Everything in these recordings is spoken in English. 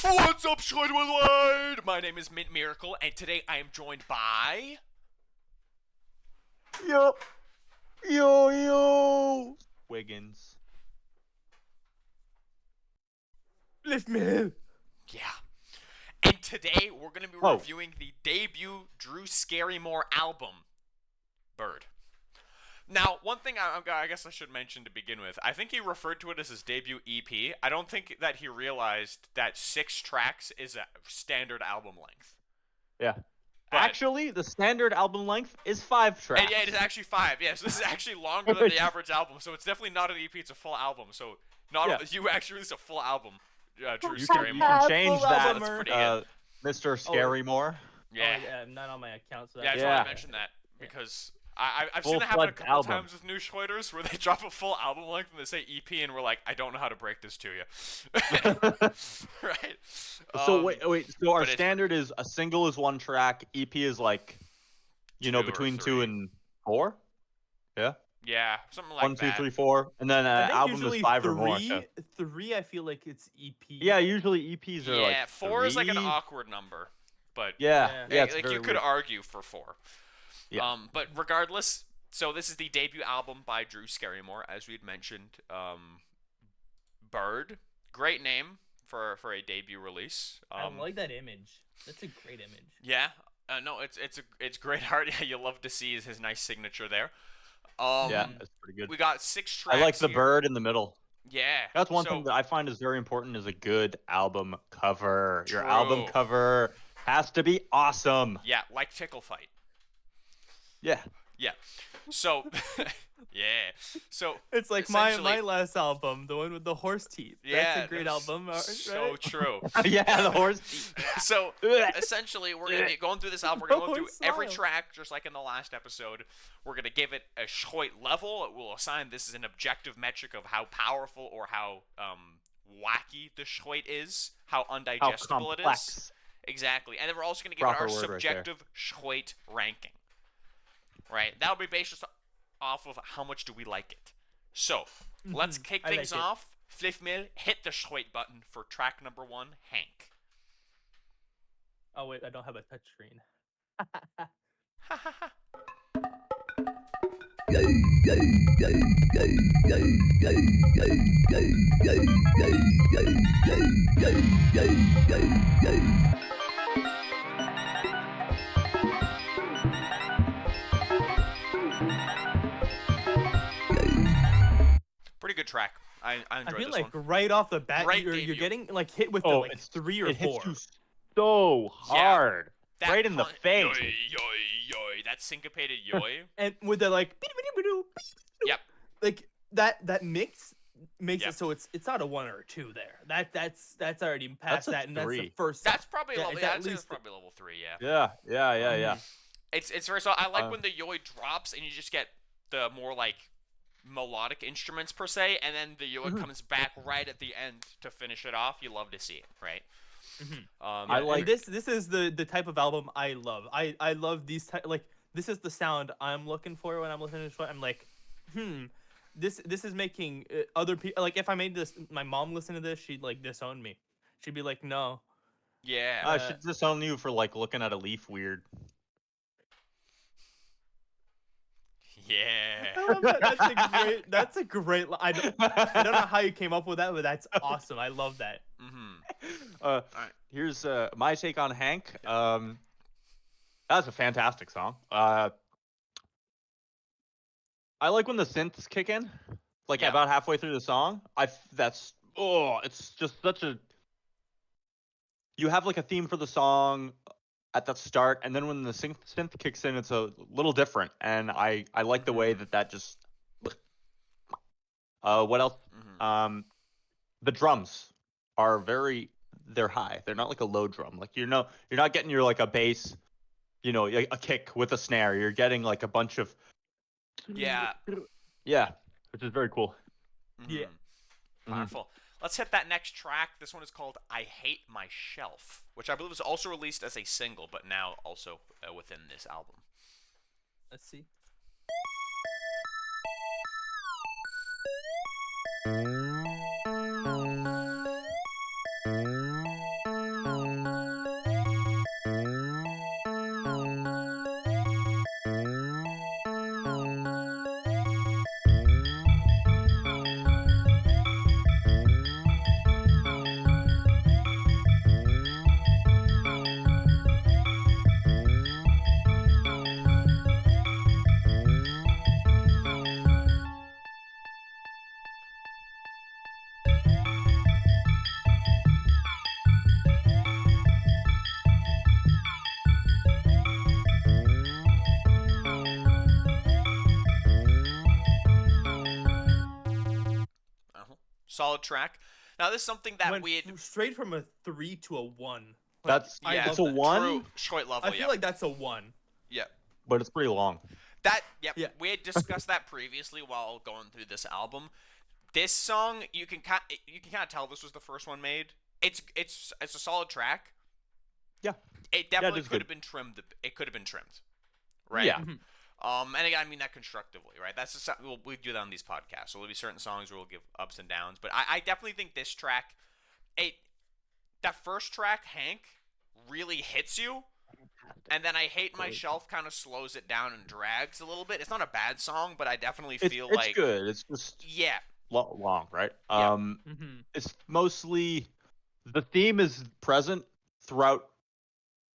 What's up, Schroit It Up? My name is Mint Miracle, and today I am joined by... Yoyo Wiggins. Flifmille. Yeah. And today we're going to be reviewing the debut Drew Scarymore album, Bird. Now, one thing I guess I should mention to begin with, I think he referred to it as his debut EP. I don't think that he realized that 6 tracks is a standard album length. Yeah. Actually, the standard album length is 5 tracks. And yeah, it is actually 5. Yeah, so this is actually longer than the average album. So it's definitely not an EP, it's a full album. So you actually released a full album, Drew Scarymore. You can change that, That's pretty good. Mr. Scarymore. Yeah. Oh, yeah, not on my account. So Yeah, I just want to mention that because I've seen it happen a couple times with new Schroiters where they drop a full album length and they say EP and we're like, I don't know how to break this to you. Right? So wait. So our standard is a single is 1 track. EP is like, between 2 and 4. Yeah. Yeah, something like 1, 2, 3, 4, and then an album is 5 or more. So. 3, I feel like it's EP. Yeah, usually EPs are like 4 is like an awkward number, but yeah, like you could argue for 4. Yeah. But regardless, so this is the debut album by Drew Scarymore, as we had mentioned. Bird, great name for a debut release. I like that image. That's a great image. Yeah. No, it's great art. Yeah, you love to see his nice signature there. Yeah, that's pretty good. We got 6 tracks. I like the here. bird in the middle. Yeah. That's one thing that I find is very important is a good album cover. Your album cover has to be awesome. Yeah, like Tickle Fight. Yeah. Yeah. So, yeah. So it's like my last album, the one with the horse teeth. Yeah, that's a great album. Right? So true. Yeah, the horse teeth. So essentially, we're gonna be going through this album. We're gonna go through every track, just like in the last episode. We're gonna give it a Schroit level. We'll assign this as an objective metric of how powerful or how wacky the Schroit is, how undigestible it is. Exactly. And then we're also gonna give it our subjective Schroit ranking. Right, that'll be based just off of how much do we like it. So, let's kick things off. Flifmille, hit the Schroit button for track number 1, Hank. Oh wait, I don't have a touch screen. Pretty good track. I enjoyed this one. I feel like right off the bat, you're getting like hit with like 3 or 4. It hits you so hard, right in the face. Yoy, yoy, yoy. That syncopated yoy. And with the like, yep. Like that mix makes it so it's not a 1 or a 2 there. That's already past that, and 3. that's the first. That's probably level. Yeah, at least probably level 3. Yeah. Yeah. It's very so. I like when the yoy drops and you just get the more like melodic instruments per se, and then the yoy comes back right at the end to finish it off. You love to see it, right? I like this. This is the type of album I love. I love these like this is the sound I'm looking for when I'm listening to Schroit. I'm like, this is making other people like if I made this, my mom listened to this, she'd like disown me. She'd be like, no. Yeah. I should disown you for like looking at a leaf weird. Yeah. That's a great. I don't know how you came up with that, but that's awesome. I love that. Here's my take on Hank. That's a fantastic song. I like when the synths kick in, like about halfway through the song. It's just such a. You have like a theme for the song at the start, and then when the synth kicks in, it's a little different, and I like the way that just. What else? The drums are they're high. They're not like a low drum. Like you're not getting your like a bass, a kick with a snare. You're getting like a bunch of. Yeah, which is very cool. Yeah, powerful. Let's hit that next track. This one is called I Hate My Shelf, which I believe was also released as a single, but now also within this album. Let's see. Solid track. Now, this is something that Went we had... straight from a 3 to a 1. That's Yeah, it's a 1. True. Schroit level. I feel like that's a 1. Yeah. But it's pretty long. Yeah. We had discussed that previously while going through this album. This song, you can kind of tell this was the first one made. It's a solid track. Yeah. It definitely could have been trimmed. It could have been trimmed, right? Yeah. And again, I mean that constructively, right? That's just something we do that on these podcasts. So there'll be certain songs where we'll give ups and downs, but I definitely think this track, that first track, Hank, really hits you. And then I Hate My Shelf kind of slows it down and drags a little bit. It's not a bad song, but I definitely feel like... It's good. It's just long, right? Yeah. It's mostly... The theme is present throughout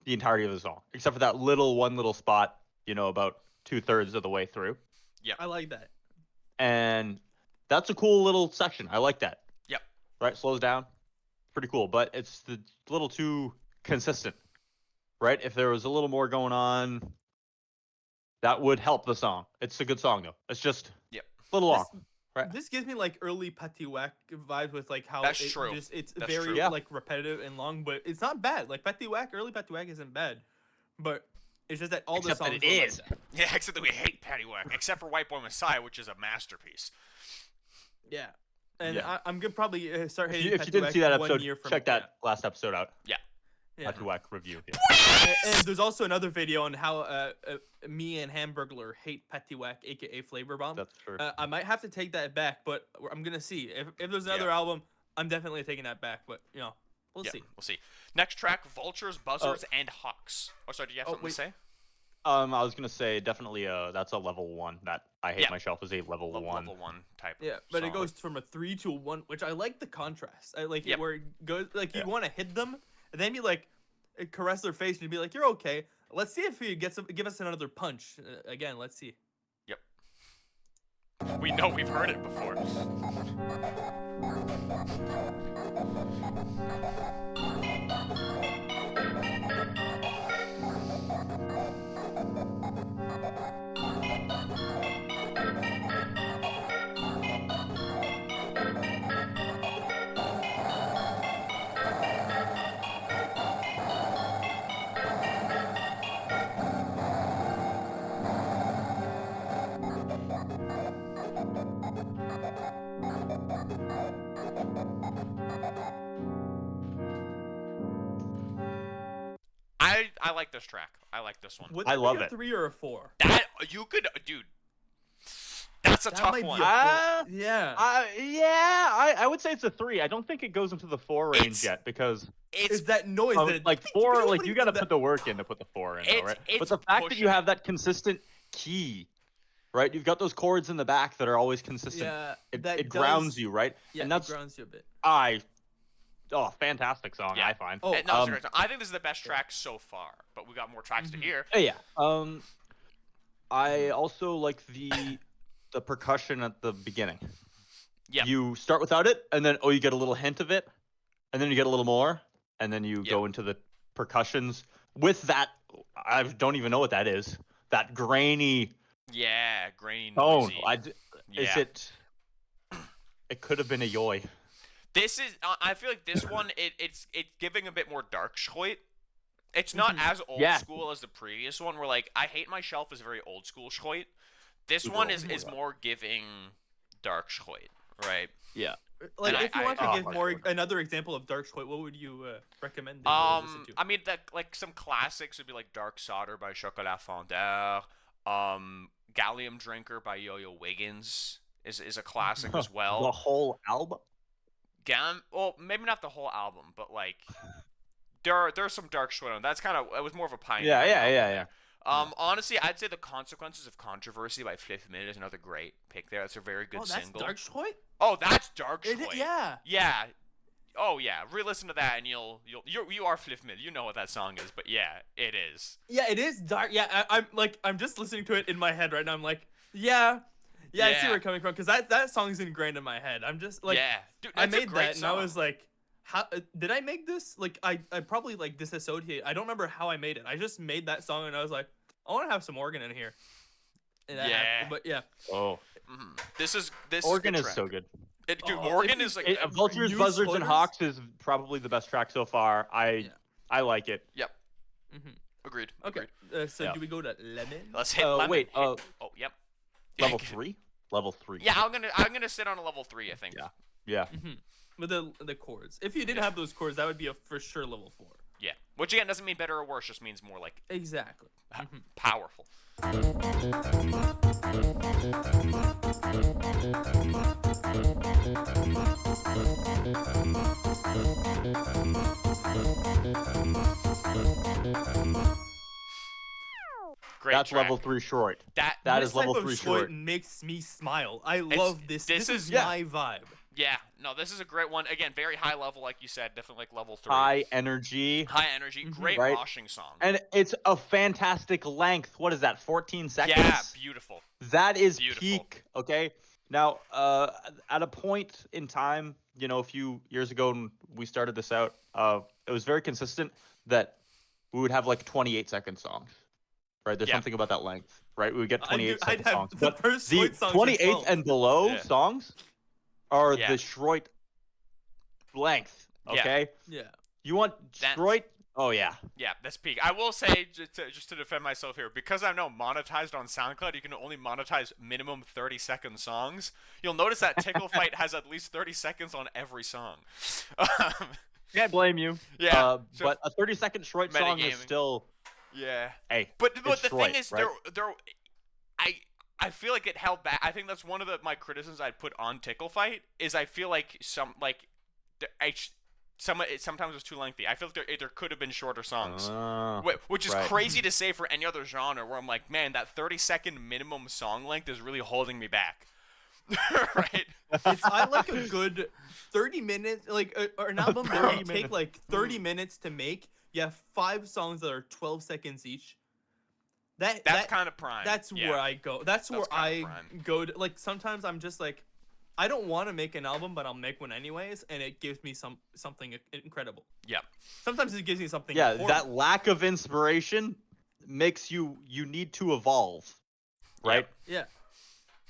the entirety of the song, except for that one little spot, about 2/3 of the way through. Yeah. I like that. And that's a cool little section. I like that. Yep. Right? Slows down. Pretty cool, but it's a little too consistent. Right? If there was a little more going on, that would help the song. It's a good song, though. It's just a little long. Right. This gives me like early Petit Whack vibes with like how That's true. It's That's very true. like repetitive and long, but it's not bad. Like early Petit Whack isn't bad, but it's just that all the songs. Except that it is. Like that. Yeah, except that we hate Patty Whack, except for White Boy Messiah, which is a masterpiece. Yeah, and I'm gonna probably start hating. If you didn't see that episode, check that last episode out. Yeah. Patty Whack review. Yeah. And there's also another video on how me and Hamburglar hate Patty Whack, aka Flavor Bomb. That's true. I might have to take that back, but I'm gonna see if there's another album. I'm definitely taking that back, but we'll see. We'll see. Next track: Vultures, Buzzards, and Hawks. Oh, sorry, did you have something to say? I was gonna say definitely. That's a level 1. That I Hate My Shelf is a level 1. Level 1 type. Yeah, but song. it goes from a 3 to a 1, which I like the contrast. I like Yep. where it goes like you want to hit them, and then be like caress their face, and you'd be like, "You're okay. Let's see if he give us another punch." Again, let's see. Yep. We know we've heard it before. I like this track. I like this one. Would I that love be a it. 3 or a 4? That you could, dude. That's a That tough might be one. a yeah. I would say it's a 3. I don't think it goes into the 4 range yet because It's that noise that like 4. Like you got to put the work in to put the 4 in, though, right? But the fact that you have that consistent key, right? You've got those chords in the back that are always consistent. Yeah, it grounds you, right? Yeah, and that's it grounds you a bit. Fantastic song. Yeah. I find. No, it's a great song. I think this is the best track so far, but we got more tracks to hear. Yeah. I also like the percussion at the beginning. Yeah. You start without it, and then you get a little hint of it, and then you get a little more, and then you go into the percussions with that. I don't even know what that is. That grainy. Yeah, grainy. Tone. Is it? It could have been a yoy. This is. I feel like this one. It's giving a bit more dark Schroit. It's not as old school as the previous one. Where like I Hate My Shelf is very old school Schroit. This one is more giving dark Schroit, right? Yeah. Like if you want to give another example of dark Schroit, what would you recommend? Listen to? I mean like some classics would be like Dark Solder by Chocolat Fondeur. Gallium Drinker by Yoyo Wiggins is a classic as well. The whole album? Well, maybe not the whole album, but like there's some dark Schroit on. That's kind of, it was more of a pioneer. Yeah. Honestly, I'd say The Consequences of Controversy by Flifmille is another great pick there. That's a very good single. That's dark Schroit? Oh, that's dark Schroit. Yeah. Yeah. Oh yeah, re-listen to that and you are Flifmille. You know what that song is, but yeah, it is. Yeah, it is dark. Yeah, I'm just listening to it in my head right now. I'm like, yeah, I see where you're coming from because that song's ingrained in my head. I'm just like, dude, I made that song. and I was like, how did I make this? Like, I probably like disassociate. I don't remember how I made it. I just made that song and I was like, I want to have some organ in here. And yeah. But yeah. Oh. This organ is so good. Organ is like Vultures, Buzzards, and Hawks is probably the best track so far. I like it. Yep. Agreed. Okay. So do we go to Lemon? Let's hit Lemon. Wait. Yep. Level 3. Level 3. Yeah, I'm gonna sit on a level 3. I think. Yeah. With the chords. If you didn't have those chords, that would be a for sure level 4. Yeah. Which again doesn't mean better or worse. Just means more like exactly powerful. Great That's track. level 3 Schroit. That is level 3 Schroit makes me smile. I love this. This is my vibe. Yeah, no, this is a great one. Again, very high level, like you said, definitely like level 3. High energy. Great washing song. And it's a fantastic length. What is that, 14 seconds? Yeah, beautiful. That is peak, okay? Now, at a point in time, a few years ago when we started this out, it was very consistent that we would have like 28-second songs, right? There's something about that length, right? We would get 28-second songs. But the 28th and below songs are the Schroit length, okay? Yeah. You want Schroit? Oh, yeah. Yeah, that's peak. I will say, just to defend myself here, because I'm now monetized on SoundCloud, you can only monetize minimum 30-second songs. You'll notice that Tickle Fight has at least 30 seconds on every song. Can't blame you. Yeah. But a 30-second Schroit song is still... Yeah. Hey, but the Schroit, thing is, right? I feel like it held back. I think that's one of my criticisms I'd put on Tickle Fight is I feel like sometimes it's too lengthy. I feel like there could have been shorter songs, which is crazy to say for any other genre. Where I'm like, man, that 30-second minimum song length is really holding me back. Right? I like a good 30 minutes, or an album that would take like 30 minutes to make. You have 5 songs that are 12 seconds each. That's kind of prime. That's where I go. That's where I go to. Like, sometimes I'm just like, I don't want to make an album, but I'll make one anyways, and it gives me something incredible. Yeah. Sometimes it gives me something. Yeah, horrible. that lack of inspiration makes you need to evolve, right? Yeah.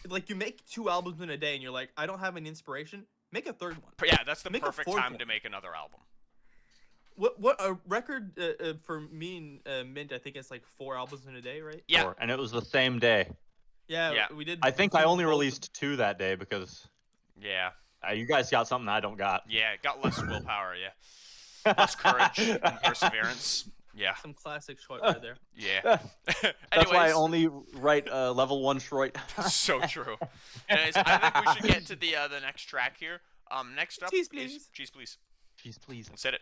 Like, you make 2 albums in a day, and you're like, I don't have an inspiration. Make a third one. Yeah, that's the perfect time to make another album. What a record for me and Mint, I think it's like 4 albums in a day, right? Yeah. 4, and it was the same day. Yeah, we did. I think I only released 2 that day because you guys got something I don't got. Yeah, got less willpower, less courage and perseverance. Yeah. Some classic Schroit right there. Yeah. That's why I only write level 1 Schroit. So true. Anyways, I think we should get to the next track here. Next up Cheese, please. is Cheese Please. Cheese Please. Let's hit it.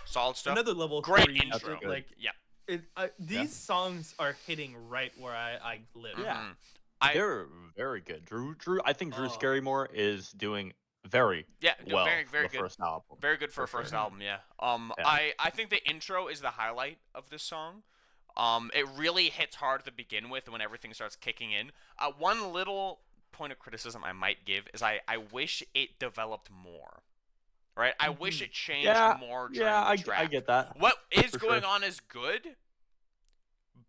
Solid stuff. Another level Great 3 intro. These songs are hitting right where I live. Yeah. They're very good. Drew. I think Drew Scarymore is doing very well. Very good. First album. Very good for a first album. Yeah. I think the intro is the highlight of this song. It really hits hard to begin with when everything starts kicking in. One little point of criticism I might give is I wish it developed more. Right? I wish it changed more during the track. I get that. What is going on is good,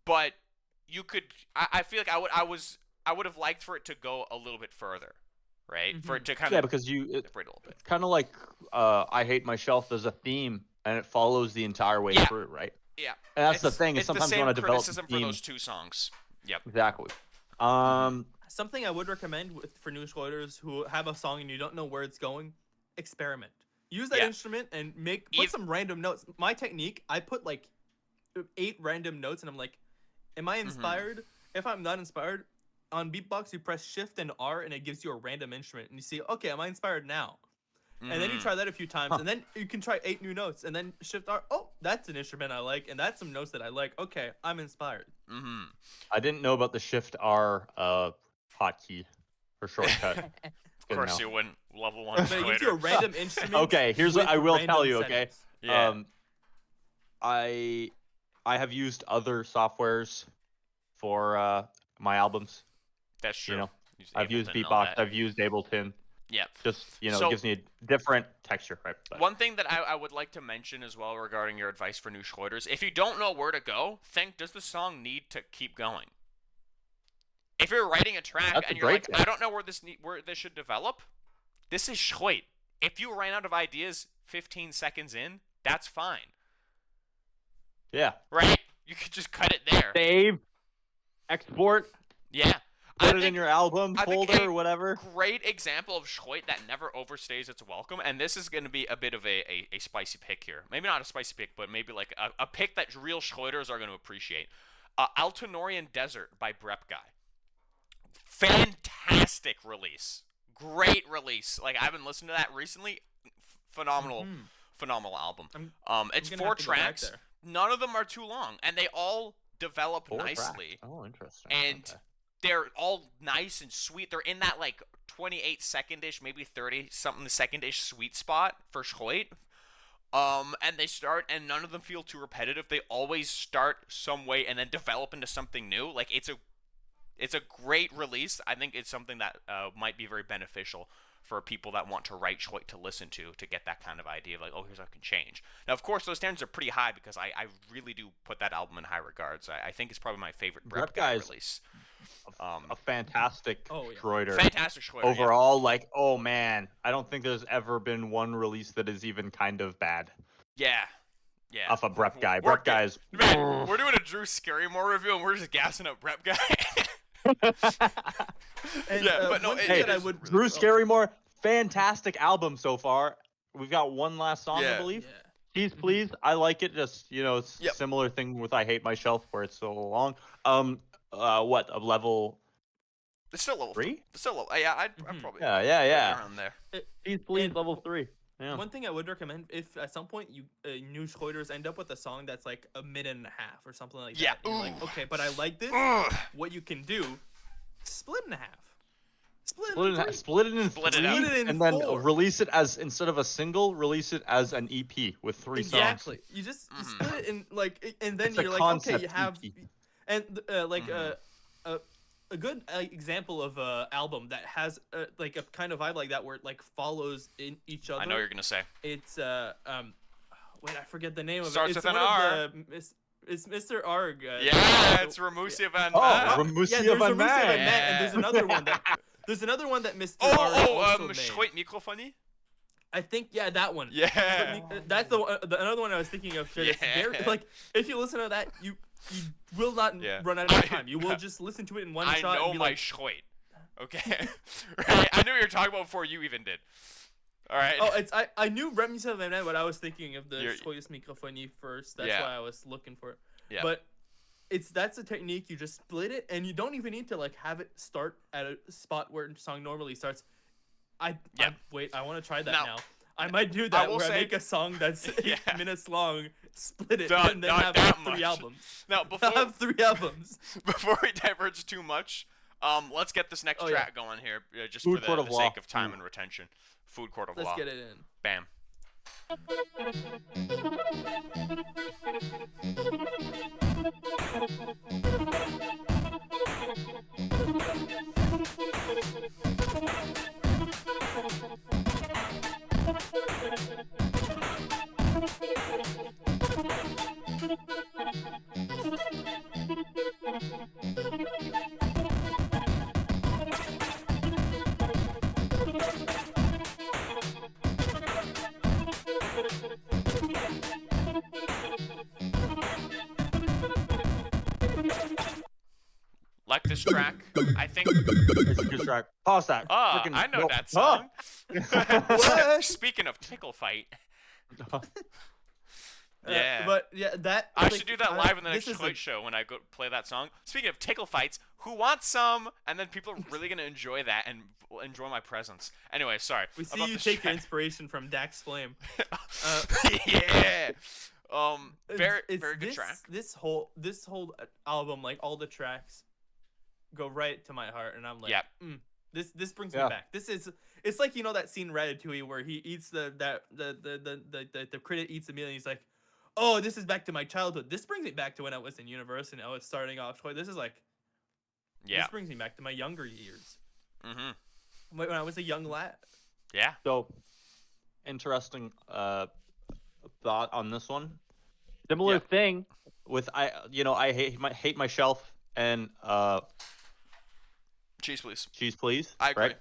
but you could. I feel like I would have liked for it to go a little bit further, right? For it to kind of because separate a little bit. Kind of like I Hate My Shelf as a theme, and it follows the entire way through, right? Yeah. And that's the thing. Is sometimes the you same want to develop criticism the theme. for those 2 songs. Yep. Exactly. Something I would recommend for new Schroiters who have a song and you don't know where it's going, experiment. Use that instrument and put some random notes. My technique, I put like 8 random notes and I'm like, am I inspired? If I'm not inspired, on beatbox you press Shift and R and it gives you a random instrument and you see, okay, am I inspired now? And then you try that a few times, and then you can try 8 new notes, and then Shift R. Oh, that's an instrument I like, and that's some notes that I like. Okay, I'm inspired. I didn't know about the Shift R hotkey for shortcut. Of course you wouldn't. Level 1 But it gives you a random instrument. Okay, here's what I will tell you. Settings. Okay. Yeah. I have used other softwares for my albums. That's true. You know, I've used Beatbox. I've used Ableton. Yeah. Just, you know, it gives me a different texture, right? But one thing that I would like to mention as well regarding your advice for new Schroiters, if you don't know where to go, think, does the song need to keep going? If you're writing a track and you're like, I don't know where this should develop, this is Schroit. If you ran out of ideas 15 seconds in, that's fine. Yeah. Right? You could just cut it there. Save, export. Yeah. Put it in your album folder or whatever. Great example of Schroit that never overstays its welcome, and this is going to be a bit of a spicy pick here. Maybe not a spicy pick, but maybe like a pick that real Schroiters are going to appreciate. Altonorian Desert by Brep Guy. Fantastic release. Great release. Like, I've been listening to that recently. Phenomenal album. It's 4 tracks. None of them are too long, and they all develop nicely. Oh, interesting. And they're all nice and sweet. They're in that like 28 second-ish, maybe 30 something second-ish sweet spot for Schroit. And they start, and none of them feel too repetitive. They always start some way and then develop into something new. Like, it's a great release. I think it's something that might be very beneficial for people that want to write Schroit to listen to get that kind of idea of like, oh, here's how I can change. Now, of course, those standards are pretty high because I really do put that album in high regards. I think it's probably my favorite Brep Guy release. A fantastic Schroiter. Fantastic Schroiter. Overall, like, oh man, I don't think there's ever been one release that is even kind of bad. Yeah. Off a Brep Guy. Brep Guy's. Man, we're doing a Drew Scarymore review and we're just gassing up Brep Guy. But no, Drew Scarymore, fantastic album so far. We've got one last song, I believe. Tease Please, I like it. Just, you know, it's a similar thing with I Hate My Shelf where it's so long. What, a level? It's still level 3? It's still level. Yeah, I'd probably. Yeah. Around there. Tease Please, level 3. Yeah. One thing I would recommend, if at some point you new Schroiters end up with a song that's like a minute and a half or something like that, you're like, okay, but I like this. What you can do, split in half. Split it in 3, and then release it as, instead of a single, release it as an EP with 3 songs. Exactly. You just you split it in like, and then you're like, okay, you have, and a good example of a album that has like a kind of vibe like that where it like follows in each other. I know what you're gonna say. It's wait, I forget the name of it. Starts It's with an one R. Of the, it's Mr. Arg. It's Ramusia Van Maat. Ramusia Van Maat. And there's another one that Mr. Arg also made. Schroit Mikrofony? I think that one. Yeah. That's the another one I was thinking of. It's very, like, if you listen to that, you will not run out of time. You will just listen to it in one shot. I know my Schroit. Okay. Right? I knew what you were talking about before you even did. All right. Oh, I knew Ramusia Van Maat, but I was thinking of the Schroit Mikrofony first. That's why I was looking for it. Yeah. But that's a technique. You just split it, and you don't even need to like have it start at a spot where a song normally starts. Wait, I want to try that now. I might do that where I make a song that's 8 minutes long, split it, and then have 3 albums. Now, have 3 albums. Before we diverge too much, let's get this next track going here, just Food for the sake of time and retention. Food Court of Law. Let's get it in. Bam. Like this track, I think. It's a good track. Pause that. I know that song. Speaking of Tickle Fight. Yeah. But yeah, that I should do that live in the next this Schroit show when I go play that song. Speaking of tickle fights, who wants some? And then people are really gonna enjoy that and enjoy my presence. Anyway, sorry. We see you take your inspiration from Dax Flame. Yeah. Very good track. This whole album, like all the tracks, go right to my heart, and I'm like, this brings me back. It's like, you know, that scene in Ratatouille where he eats the critic eats the meal and he's like, oh, this is back to my childhood. This brings me back to when I was in university and I was starting off. This is like, this brings me back to my younger years. Mm-hmm. When I was a young lad. Yeah. So, interesting thought on this one. Similar thing with I hate my shelf and cheese please. Cheese please. I agree. Right?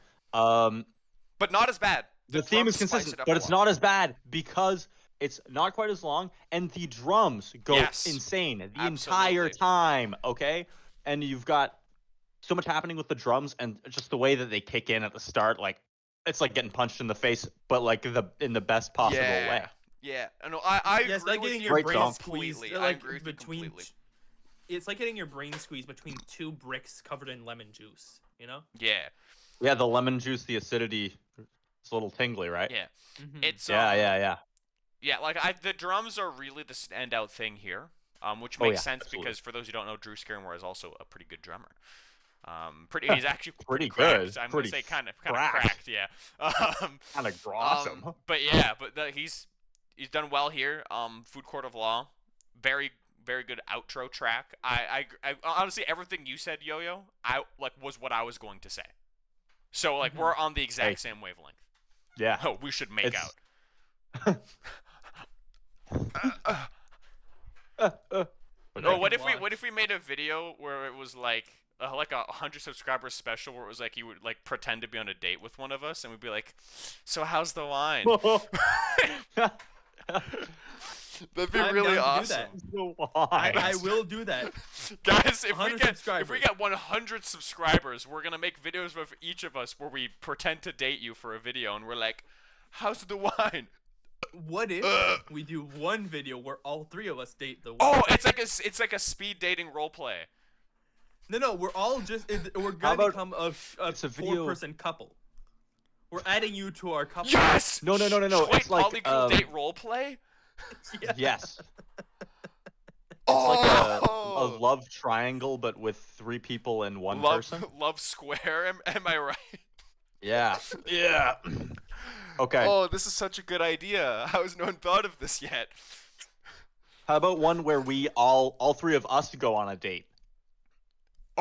But not as bad. The theme is consistent, but it's not as bad because it's not quite as long, and the drums go insane the entire time. Okay, and you've got so much happening with the drums, and just the way that they kick in at the start, like it's like getting punched in the face, but like in the best possible way. Yeah, no, I agree like with getting you your brain completely. squeezed. I agree with you completely. It's like getting your brain squeezed between two bricks covered in lemon juice. You know? Yeah. Yeah, the lemon juice, the acidity, it's a little tingly, right? Yeah. Mm-hmm. It's yeah. Yeah, like the drums are really the standout thing here, which makes sense because for those who don't know, Drew Scarymore is also a pretty good drummer. He's actually pretty cracked. good. I'm gonna say kind of cracked, yeah. Kind of awesome. But yeah, he's done well here. Food Court of Law, very good outro track. I honestly everything you said, Yo-Yo, was what I was going to say. So like we're on the exact same wavelength. Yeah. Oh, we should make out. What if we made a video where it was like a 100 subscribers special where it was like you would like pretend to be on a date with one of us and we'd be like, so how's the wine? That'd be really awesome. I will do that. Guys, if we get 100 subscribers, we're gonna make videos of each of us where we pretend to date you for a video and we're like, how's the wine? What if we do one video where all three of us date the wine? Oh, it's like a speed dating role play. No, we're all we're gonna become a 4-person couple. We're adding you to our couple. Yes. No. It's like polycool date role play. Yes. It's like a love triangle, but with 3 people and one person. Love square. Am I right? Yeah. Yeah. Okay. Oh, this is such a good idea. How has no one thought of this yet? How about one where we all 3 of us go on a date?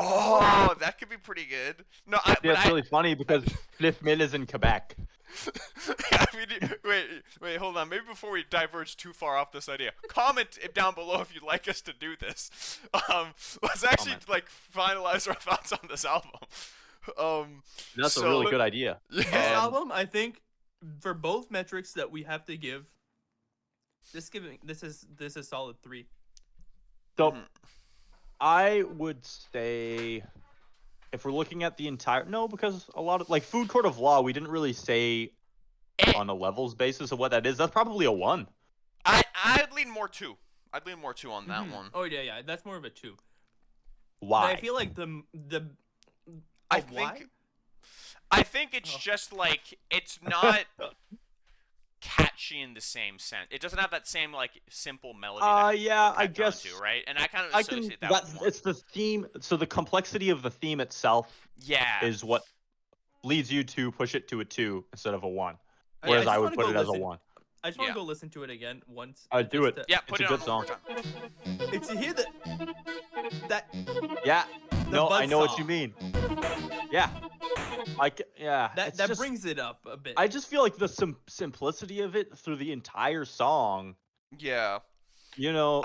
Oh, that could be pretty good. No, that's really funny because Flifmille is in Quebec. Wait, hold on. Maybe before we diverge too far off this idea, comment down below if you'd like us to do this. Let's actually finalize our thoughts on this album. That's a really good idea. This album, I think, for both metrics that we have to give, this is solid 3. So, I would say, if we're looking at the entire because a lot of Food Court of Law, we didn't really say on a levels basis of what that is. That's probably a 1. I'd lean more 2. I'd lean more 2 on that one. Oh yeah, that's more of a 2. Why? But I feel like I think it's just like it's not catchy in the same sense. It doesn't have that same simple melody. I guess to, right? And I kind of associate that with it's the theme. So the complexity of the theme itself, is what leads you to push it to a 2 instead of a 1. Whereas I would put it as a 1. I just want to go listen to it again once. Do it. Put it's it a good song. It's to hear that. Yeah. No, I know what you mean. Yeah. That brings it up a bit. I just feel like the simplicity of it through the entire song. Yeah. You know,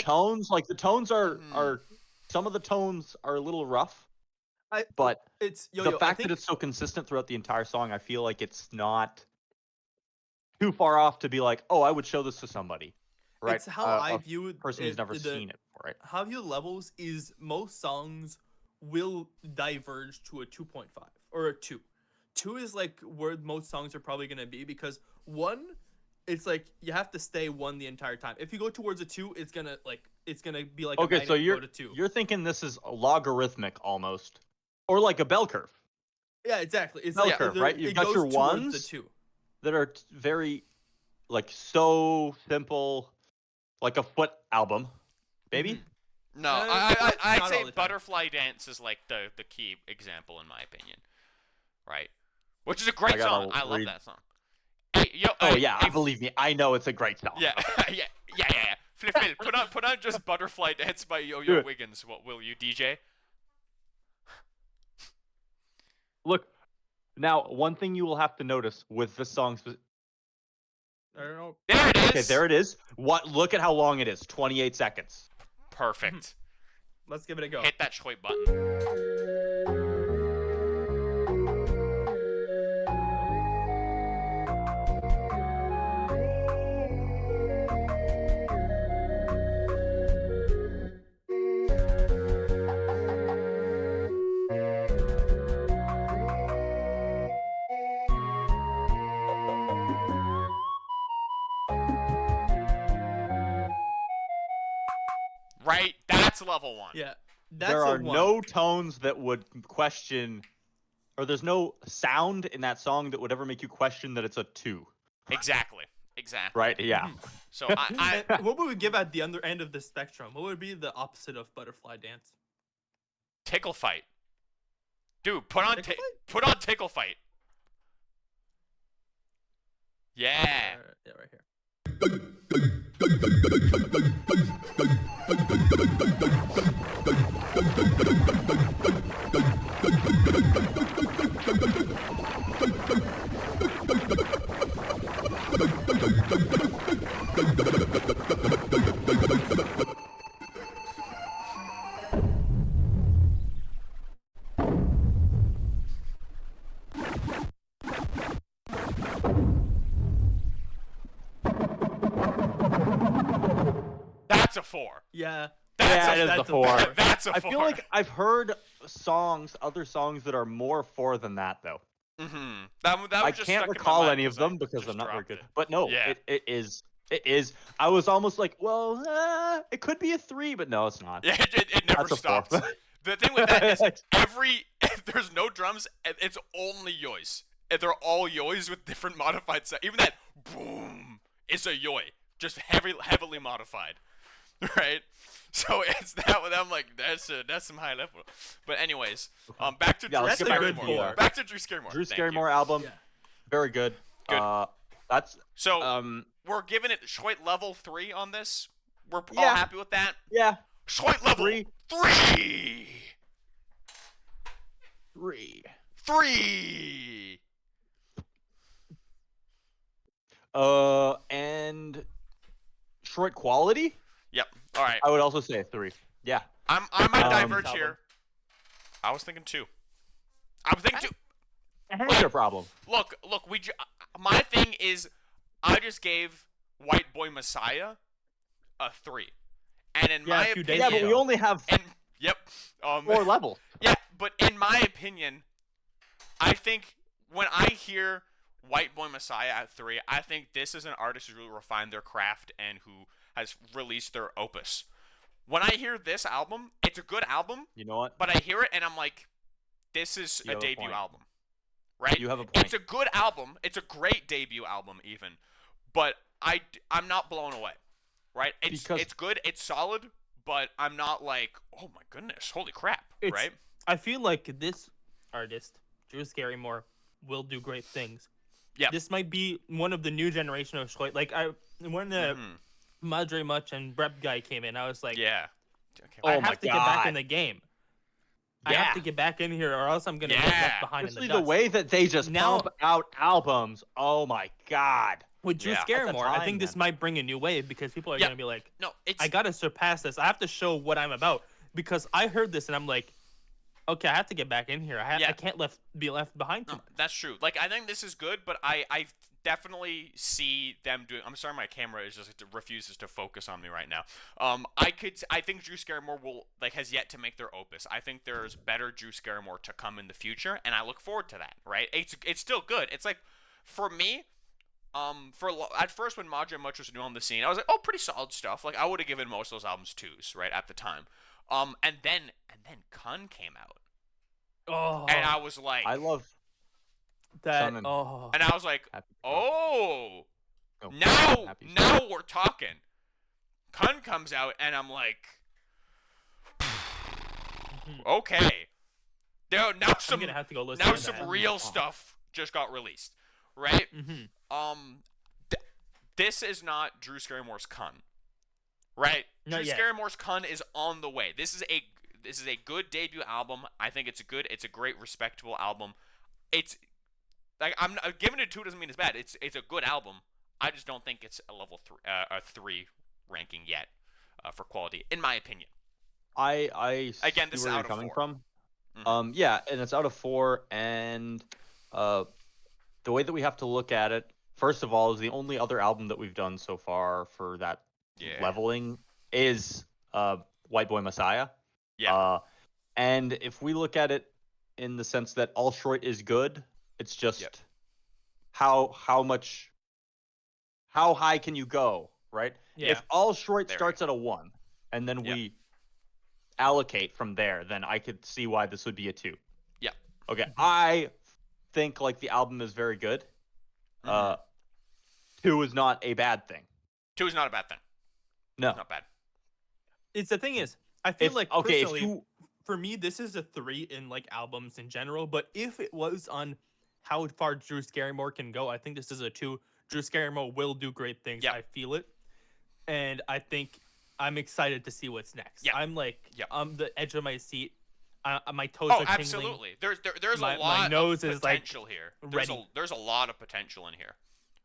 tones, the tones are some of the tones are a little rough. But it's the fact that it's so consistent throughout the entire song, I feel like it's not too far off to be like, oh, I would show this to somebody. Right. It's how I view it. Person who's never seen it, right? How I view levels is most songs will diverge to a 2.5 or a 2. 2 is where most songs are probably gonna be because 1, it's like you have to stay 1 the entire time. If you go towards a 2, it's gonna be like Okay, a so go to 2. you're thinking this is logarithmic almost, or like a bell curve. Yeah, exactly. It's Bell like curve, right? You've got your ones the 2 that are very like so simple, like a Foot album, baby. No, not I'd all say the time. Butterfly Dance is like the key example in my opinion, right? Which is a great song. I love that song. Hey, yo, believe me, I know it's a great song. Yeah, yeah. Flifmille, put on just Butterfly Dance by Yoyo Wiggins. What will you, DJ? Look, now one thing you will have to notice with this song. I don't know. There it is. Okay, there it is. Look at how long it is. 28 seconds. Perfect. Let's give it a go. Hit that Schroit button. Right? That's level 1. Yeah. There are no tones that would question, or there's no sound in that song that would ever make you question that it's a 2. Exactly. Right? Yeah. So I what would we give at the other end of the spectrum? What would be the opposite of Butterfly Dance? Tickle Fight. Dude, put on Tickle Fight. Yeah. Yeah, right here. That's a 4. Yeah. That's a 4. That's a 4. I feel like I've heard other songs that are more 4 than that, though. Mm-hmm. That I just can't stuck in my recall mind any of them because I'm not very dropped good. it. But no, Yeah. it is. It is. I was almost like, well, it could be a 3, but no, it's not. Yeah, it never That's a 4. stops. The thing with that is if there's no drums, it's only yoys. And they're all yoys with different modified sound. Even that boom is a yoy, just heavily modified, right? So it's that. I'm like, that's some high level. But anyways, back to Drew Scarymore. Back to Drew Scarymore. Drew Scarymore album, very good. Good. That's so. We're giving it Schroit level 3 on this. We're all happy with that. Yeah. Schroit level 3. 3. And Schroit quality? Yep. All right. I would also say 3. Yeah. I might diverge here. I was thinking 2. I was thinking 2. What's your problem? Look. My thing is, I just gave White Boy Messiah a 3, and in my opinion, but we only have 4 levels. Yeah, but in my opinion, I think when I hear White Boy Messiah at 3, I think this is an artist who really refined their craft and who has released their opus. When I hear this album, it's a good album. You know what? But I hear it and I'm like, this is a debut album. Right? You have a point. It's a good album. It's a great debut album even. But I'm not blown away. Right? It's good, it's solid, but I'm not like, oh my goodness, holy crap, right? I feel like this artist, Drew Scarymore, will do great things. Yeah. This might be one of the new generation of Schroit. Like when the Madre Much and Brep guy came in, I was like, yeah. I have to get back in the game. I have to get back in here, or else I'm gonna get left behind in the dust. The way that they just pump out albums, oh my god! With Drew Scarymore, I think this might bring a new wave because people are gonna be like, "No, I gotta surpass this. I have to show what I'm about." Because I heard this and I'm like, "Okay, I have to get back in here. I can't be left behind." No, that's true. Like I think this is good, but I definitely see them doing. I'm sorry, my camera is just refuses to focus on me right now. I think Drew Scarymore has yet to make their opus. I think there's better Drew Scarymore to come in the future, and I look forward to that. Right? It's still good. It's like, for me, At first when Maja Much was new on the scene, I was like, oh, pretty solid stuff. Like I would have given most of those albums 2s, right, at the time. And then Kun came out. Oh. And I was like, I love that. And I was like, oh, now we're talking. Kun comes out, and I'm like, okay. Now some, I'm gonna have to go listen now to some that. real stuff just got released, right? This is not Drew Scarymore's Kun, right? Not Drew yet. Scarymore's Kun is on the way. This is a good debut album. I think it's a great, respectable album. It's like I'm giving it a 2 doesn't mean it's bad. It's a good album. I just don't think it's a level 3 ranking yet for quality, in my opinion. I Again, see this is where out you're of coming 4. from. Yeah, and it's out of 4, and the way that we have to look at it, first of all, is the only other album that we've done so far for that leveling is White Boy Messiah. Yeah. And if we look at it in the sense that all Schroit is good, it's just how high can you go, right? Yeah. If all Schroit starts at a 1, and then we allocate from there, then I could see why this would be a 2. Yeah. Okay. I think like the album is very good. 2 is not a bad thing. 2 is not a bad thing. No. It's not bad. It's the thing is, I feel like personally, if you, for me, this is a 3 in like albums in general. But if it was on how far Drew Scarymore can go, I think this is a 2. Drew Scarymore will do great things. Yeah. I feel it, and I think I'm excited to see what's next. Yeah. I'm like, on the edge of my seat. My toes Oh, are tingling. absolutely. There's My a lot nose of is, like, potential here. ready. There's a lot of potential in here,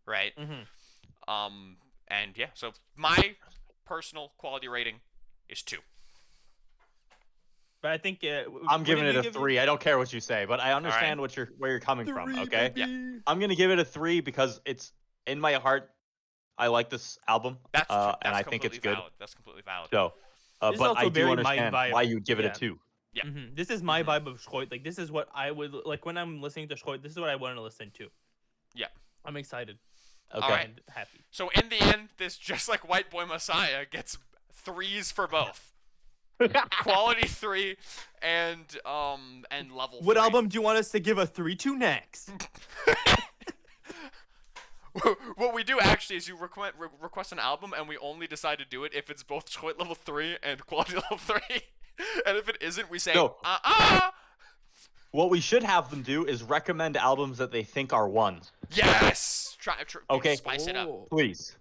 right? Mm-hmm. And yeah, so my personal quality rating is 2. But I think I'm giving it a 3. I don't care what you say, but I understand right. where you're coming from. Okay. Baby. Yeah. I'm gonna give it a 3 because it's in my heart. I like this album, That's and I think it's good. valid. That's completely valid. So, This is but also I do very my understand vibe. why you'd give it Yeah. a 2. Yeah. Mm-hmm. This is my vibe of Schroit. Like, this is what I would like when I'm listening to Schroit. This is what I want to listen to. Yeah. I'm excited. Okay. All right. And happy. So in the end, this just like White Boy Messiah gets 3s for both. Quality 3 and level 3. What album do you want us to give a 3 to next? What we do actually is you request an album, and we only decide to do it if it's both Schroit level 3 and quality level 3. And if it isn't, we say No. What we should have them do is recommend albums that they think are 1s. Yes. Try Okay. Spice it up. Please.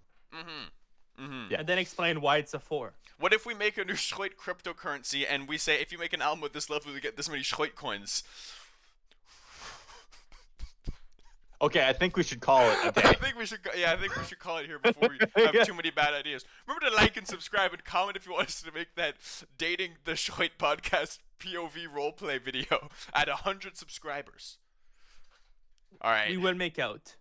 Yeah. And then explain why it's a 4. What if we make a new Schroit cryptocurrency and we say if you make an album with this level, you get this many Schroit coins? Okay, I think we should call it a day. I think we should call it here before we have too many bad ideas. Remember to like and subscribe and comment if you want us to make that dating the Schroit podcast POV roleplay video at 100 subscribers. All right. We will make out.